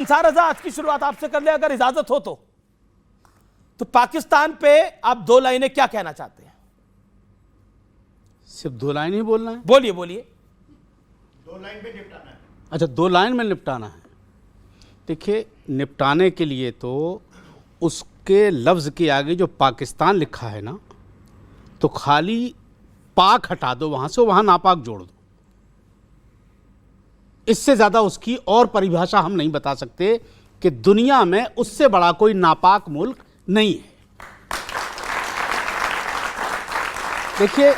अंसार रजा, आज की शुरुआत आपसे कर ले अगर इजाजत हो तो पाकिस्तान पे आप दो लाइनें क्या कहना चाहते हैं? सिर्फ दो लाइन ही बोलना है? बोलिए बोलिए। दो लाइन में निपटाना है। अच्छा, दो लाइन में निपटाना है। देखिए, निपटाने के लिए तो उसके लफ्ज़ के आगे जो पाकिस्तान लिखा है ना, तो खाली पाक हटा दो वहाँ से, वहाँ नापाक जोड़ दो। इससे ज़्यादा उसकी और परिभाषा हम नहीं बता सकते कि दुनिया में उससे बड़ा कोई नापाक मुल्क नहीं है। देखिए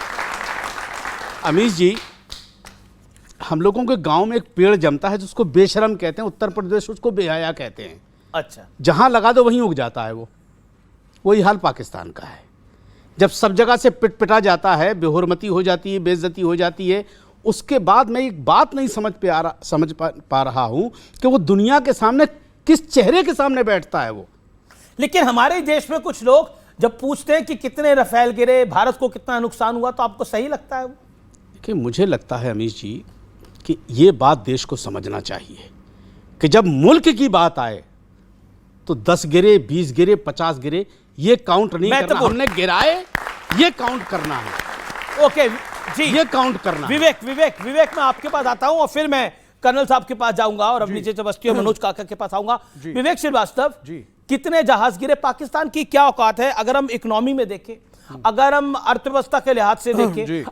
अमीश जी, हम लोगों के गांव में एक पेड़ जमता है जिसको बेशरम कहते हैं, उत्तर प्रदेश उसको बेहया कहते हैं। अच्छा, जहां लगा दो वहीं उग जाता है वो। वही हाल पाकिस्तान का है। जब सब जगह से पिटा जाता है, बेहुरमती हो जाती है, बेइज्जती हो जाती है, उसके बाद मैं एक बात नहीं समझ पा रहा हूं कि वो दुनिया के सामने किस चेहरे के सामने बैठता है वो। लेकिन हमारे देश में कुछ लोग जब पूछते हैं कि कितने रफेल गिरे, भारत को कितना नुकसान हुआ, तो आपको सही लगता है वो? देखिए, मुझे लगता है अमीश जी कि ये बात देश को समझना चाहिए कि जब मुल्क की बात आए तो 10 गिरे, 20 गिरे, 50 गिरे, ये काउंट नहीं करना। हमने गिराए, ये काउंट करना है। ओके जी, ये काउंट करना। विवेक मैं आपके पास आता हूं और फिर मैं कर्नल साहब के पास जाऊंगा और अब नीचे से बस्ती और मनोज काका के पास आऊंगा। विवेक श्रीवास्तव जी, कितने जहाज गिरे? पाकिस्तान की क्या औकात है अगर हम इकोनॉमी में देखें, अगर हम अर्थव्यवस्था के लिहाज से देखें,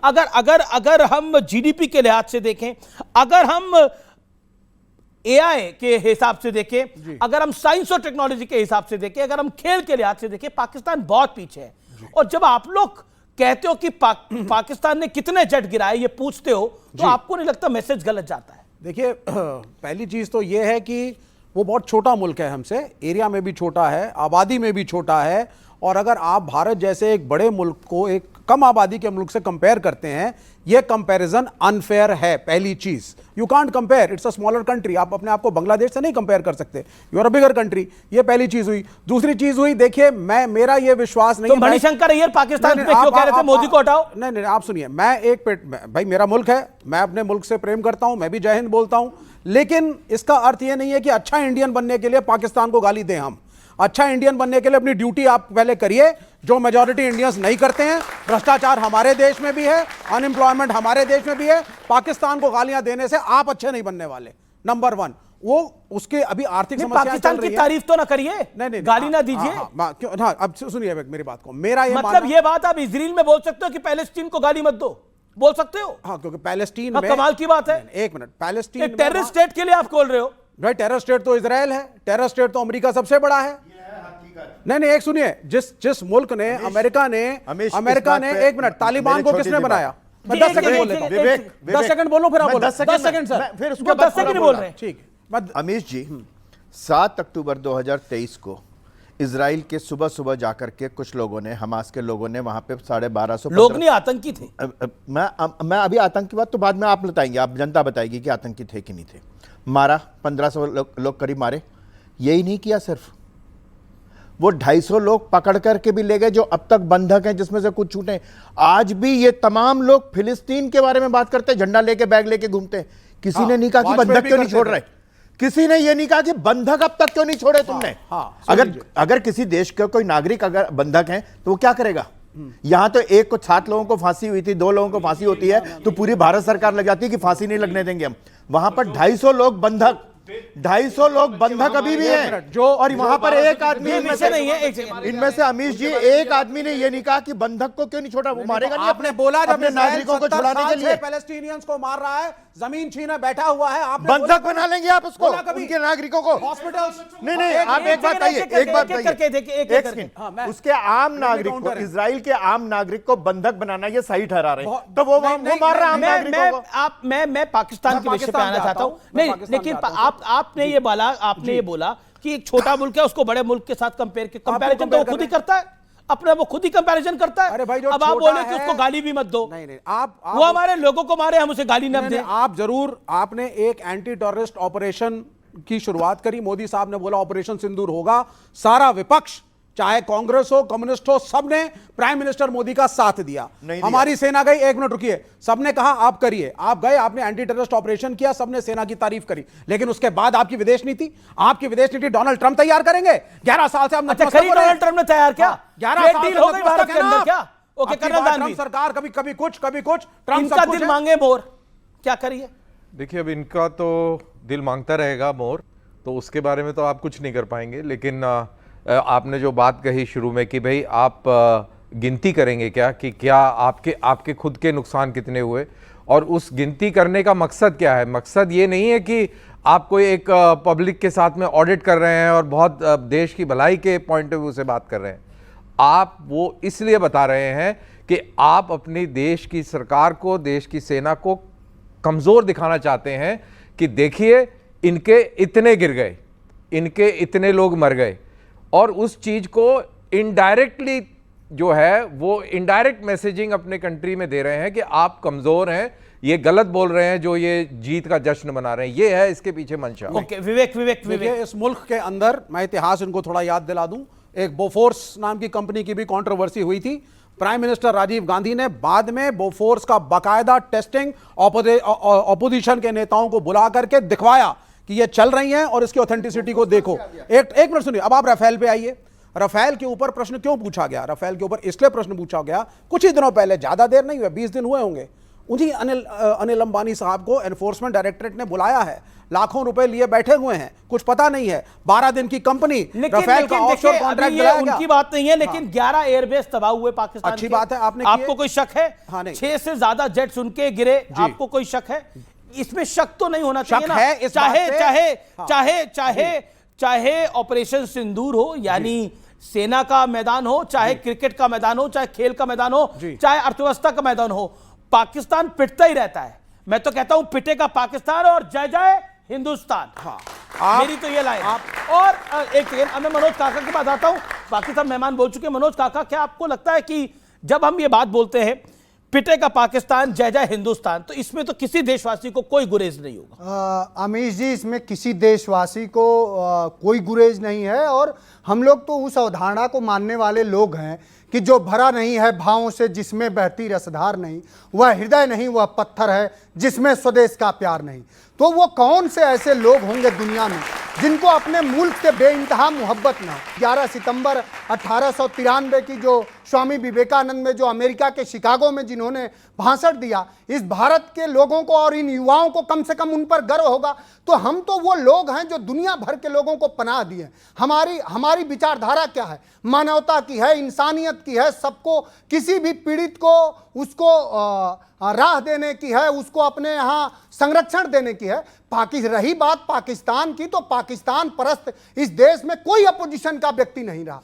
अगर हम जीडीपी के लिहाज से देखें, अगर हम एआई के हिसाब से देखें, अगर हम साइंस और टेक्नोलॉजी के हिसाब से देखें, अगर हम खेल के लिहाज से देखें, पाकिस्तान बहुत पीछे है। और जब आप लोग कहते हो कि पाकिस्तान ने कितने जेट गिराए, ये पूछते हो, तो आपको नहीं लगता मैसेज गलत जाता है? देखिए, पहली चीज तो यह है कि वो बहुत छोटा मुल्क है, हमसे एरिया में भी छोटा है, आबादी में भी छोटा है। और अगर आप भारत जैसे एक बड़े मुल्क को एक कम आबादी के मुल्क से कंपेयर करते हैं, यह कंपैरिजन अनफेयर है। पहली चीज, you can't compare, it's a smaller country. आप अपने आप को बांग्लादेश से नहीं कंपेयर कर सकते, you are a bigger country. ये पहली चीज हुई। दूसरी चीज हुई, देखिए, मेरा ये विश्वास नहीं तो मणिशंकर अय्यर पाकिस्तान पे क्यों कह रहे थे मोदी को हटाओ? नहीं, आप सुनिए, मैं एक भाई, मेरा मुल्क है, मैं अपने मुल्क से प्रेम करता हूं, मैं भी जय हिंद बोलता हूं, लेकिन इसका अर्थ यह नहीं है कि अच्छा इंडियन बनने के लिए पाकिस्तान को गाली दें हम। अच्छा इंडियन बनने के लिए अपनी ड्यूटी आप पहले करिए, जो मेजॉरिटी इंडियंस नहीं करते हैं। भ्रष्टाचार हमारे देश में भी है, अनएम्प्लॉयमेंट हमारे देश में भी है। पाकिस्तान को गालियां देने से आप अच्छे नहीं बनने वाले। नंबर 1, वो उसके अभी आर्थिक समस्या पाकिस्तान की तारीफ तो ना करिए, नहीं, गाली ना दीजिए। हाँ, अब सुनिए मेरी बात को। मेरा ये मतलब ये बात आप इजराइल में बोल सकते हो कि पैलेस्टीन को गाली मत दो, बोल सकते हो? हाँ, क्योंकि पैलेस्टीन में कमाल की बात है। एक मिनट, पैलेस्टीन टेररिस्ट स्टेट के लिए आप खोल रहे हो भाई? टेरर स्टेट तो इजराइल है, टेरर स्टेट तो अमेरिका सबसे बड़ा है। नहीं, एक सुनिए, जिस मुल्क ने अमेरिका ने एक मिनट, तालिबान को किसने बनाया? 10 सेकंड बोल लेता हूं, 10 सेकंड बोलो, फिर आप बोलो। 10 सेकंड सर, फिर उसको 10 सेकंड बोल रहे हैं। ठीक है अमीश जी, 7 अक्टूबर 2023 को इजराइल के सुबह सुबह जाकर के कुछ लोगों ने, हमास के लोगों ने वहां पे 1250 लोग नहीं आतंकी थे। मैं अभी आतंकी बात तो बाद में आप बताएंगे, आप जनता बताएगी कि आतंकी थे कि नहीं थे। मारा 1500 लोग करीब मारे। यही नहीं किया, सिर्फ वो 250 लोग पकड़ करके भी ले गए जो अब तक बंधक हैं, जिसमें से कुछ छूटे। आज भी ये तमाम लोग फिलिस्तीन के बारे में बात करते हैं, झंडा लेके, बैग लेके घूमते हैं। किसी ने नहीं कहा कि बंधक क्यों नहीं छोड़ रहे, किसी ने ये नहीं कहा कि बंधक अब तक क्यों नहीं छोड़े तुमने। अगर किसी देश का कोई नागरिक अगर बंधक है तो वो क्या करेगा? यहां तो एक को 7 लोगों को फांसी हुई थी, 2 लोगों को फांसी होती है तो पूरी भारत सरकार लग जाती है कि फांसी नहीं लगने देंगे हम। वहां पर 250 लोग बंधक, 250 लोग बंधक अभी भी हैं, जो और वहां पर एक आदमी नहीं है, इनमें से अमीश जी, एक आदमी ने ये नहीं कहा कि बंधक को क्यों नहीं छोड़ा। वो मारेगा नहीं, आपने बोला जब अपने नागरिकों को छुड़ाने के लिए पैलेस्टीनियंस को मार रहा है, जमीन छीने बैठा हुआ है, आपने बंधक बना लेंगे आप उसको, उनके नागरिकों को, हॉस्पिटल्स। नहीं, आप एक बात कहिए, एक सेकंड, उसके आम नागरिक को, इजराइल के आम नागरिक को बंधक बनाना ये सही ठहरा रहे हैं, तो वो मार रहा है नागरिकों को। मैं पाकिस्तान के विषय पे आना चाहता हूं। नहीं, लेकिन आपने ये बोला कि एक छोटा मुल्क है, उसको बड़े मुल्क के साथ कंपैरिजन तो वो खुद ही करता है, अपने वो खुद ही कंपैरिजन करता है। अरे भाई, अब आप बोले कि उसको गाली भी मत दो। नहीं, आप वो हमारे लोगों को मारे, हम उसे गाली न दें। आप जरूर, आपने एक एंटी टेररिस्ट ऑपरेशन की शुरुआत करी, मोदी साहब ने बोला ऑपरेशन सिंदूर होगा, सारा विपक्ष चाहे कांग्रेस हो, कम्युनिस्ट हो, सबने प्राइम मिनिस्टर मोदी का साथ दिया। नहीं दिया। हमारी सेना गई, एक मिनट रुकिए, सबने कहा आप करिए, आप गए, आपने एंटी टेररिस्ट ऑपरेशन किया, सबने सेना की तारीफ करी, लेकिन उसके बाद आपकी विदेश नीति डोनाल्ड ट्रंप तैयार करेंगे। 11 साल से आप अच्छा, खरी डोनाल्ड ट्रम्प ने तैयार क्या? 11 ट्रेड साल डील से हो गई भारत के अंदर क्या? ओके, आपकी कर्नल बात, दानवीर, ट्रंप सरकार कभी कभी कुछ ट्रंप इनका सब कुछ दिल है। मांगे मोर, क्या करिए? देखिए, अब इनका तो दिल मांगता रहेगा मोर, तो उसके बारे में तो आप कुछ नहीं कर पाएंगे। लेकिन आपने जो बात कही शुरू में कि भाई आप गिनती करेंगे क्या, कि क्या आपके खुद के नुकसान कितने हुए, और उस गिनती करने का मकसद क्या है? मकसद ये नहीं है कि आप कोई एक पब्लिक के साथ में ऑडिट कर रहे हैं और बहुत देश की भलाई के पॉइंट ऑफ व्यू से बात कर रहे हैं। आप वो इसलिए बता रहे हैं कि आप अपनी देश की सरकार को, देश की सेना को कमज़ोर दिखाना चाहते हैं कि देखिए इनके इतने गिर गए, इनके इतने लोग मर गए, और उस चीज़ को इनडायरेक्टली जो है वो इनडायरेक्ट मैसेजिंग अपने कंट्री में दे रहे हैं कि आप कमज़ोर हैं, ये गलत बोल रहे हैं जो ये जीत का जश्न मना रहे हैं। ये है इसके पीछे मंशा। ओके, विवेक देखिए, इस मुल्क के अंदर, मैं इतिहास इनको थोड़ा याद दिला दूं, एक बोफोर्स नाम की कंपनी की भी कंट्रोवर्सी हुई थी। प्राइम मिनिस्टर राजीव गांधी ने बाद में बोफोर्स का बाकायदा टेस्टिंग ऑपोजिशन के नेताओं को बुला करके दिखवाया कि ये चल रही हैं और इसकी ऑथेंटिसिटी को देखो। एक मिनट सुनिए, अब आप राफेल पे आइए। राफेल के ऊपर प्रश्न क्यों पूछा गया? राफेल के ऊपर इसलिए प्रश्न पूछा गया, कुछ ही दिनों पहले, ज्यादा देर नहीं हुए, 20 दिन हुए होंगे, उन्हीं अनिल अंबानी साहब को एनफोर्समेंट डायरेक्टरेट ने बुलाया है, लाखों रुपए लिए बैठे हुए हैं, कुछ पता नहीं है, 12 दिन की कंपनी, राफेल का ऑफशोर कॉन्ट्रैक्ट दिलाया गया। उनकी बात नहीं है, लेकिन 11 एयरबेस तबाह हुए पाकिस्तान अच्छी के। बात है, आपने आपको कोई शक है? हाँ, नहीं। 6 से ज्यादा जेट्स उनके गिरे, आपको कोई शक है? इसमें शक तो नहीं होना चाहिए ना? है इस बात पे। चाहे ऑपरेशन सिंदूर हो, यानी सेना का मैदान हो, चाहे क्रिकेट का मैदान हो, चाहे खेल का मैदान हो, चाहे अर्थव्यवस्था का मैदान हो, पाकिस्तान पिटता ही रहता है। मैं तो कहता हूं पिटेगा पाकिस्तान और जय जय हिंदुस्तान। मेरी तो ये लाइन। और एक सेकंड, मैं मनोज काका के पास आता हूं। बाकी सब मेहमान बोल चुके हैं। मनोज काका, क्या आपको लगता है कि जब हम ये बात बोलते हैं पिटेगा पाकिस्तान जय जय हिंदुस्तान, तो इसमें तो किसी देशवासी को कोई गुरेज नहीं होगा? अमीश जी, इसमें किसी देशवासी को कोई गुरेज नहीं है, और हम लोग तो उस अवधारणा को मानने वाले लोग हैं कि जो भरा नहीं है भावों से, जिसमें बहती रसधार नहीं, वह हृदय नहीं, वह पत्थर है जिसमें स्वदेश का प्यार नहीं। तो वो कौन से ऐसे लोग होंगे दुनिया में जिनको अपने मुल्क से बेइंतहा मोहब्बत ना हो? 11 सितंबर 1893 की जो स्वामी विवेकानंद में जो अमेरिका के शिकागो में जिन्होंने भाषण दिया, इस भारत के लोगों को और इन युवाओं को कम से कम उन पर गर्व होगा। तो हम तो वो लोग हैं जो दुनिया भर के लोगों को पनाह दिए। हमारी विचारधारा क्या है? मानवता की है, इंसानियत की है, सबको, किसी भी पीड़ित को उसको राह देने की है, उसको अपने यहाँ संरक्षण देने की है। रही बात पाकिस्तान की, तो पाकिस्तान परस्त इस देश में कोई अपोजिशन का व्यक्ति नहीं रहा।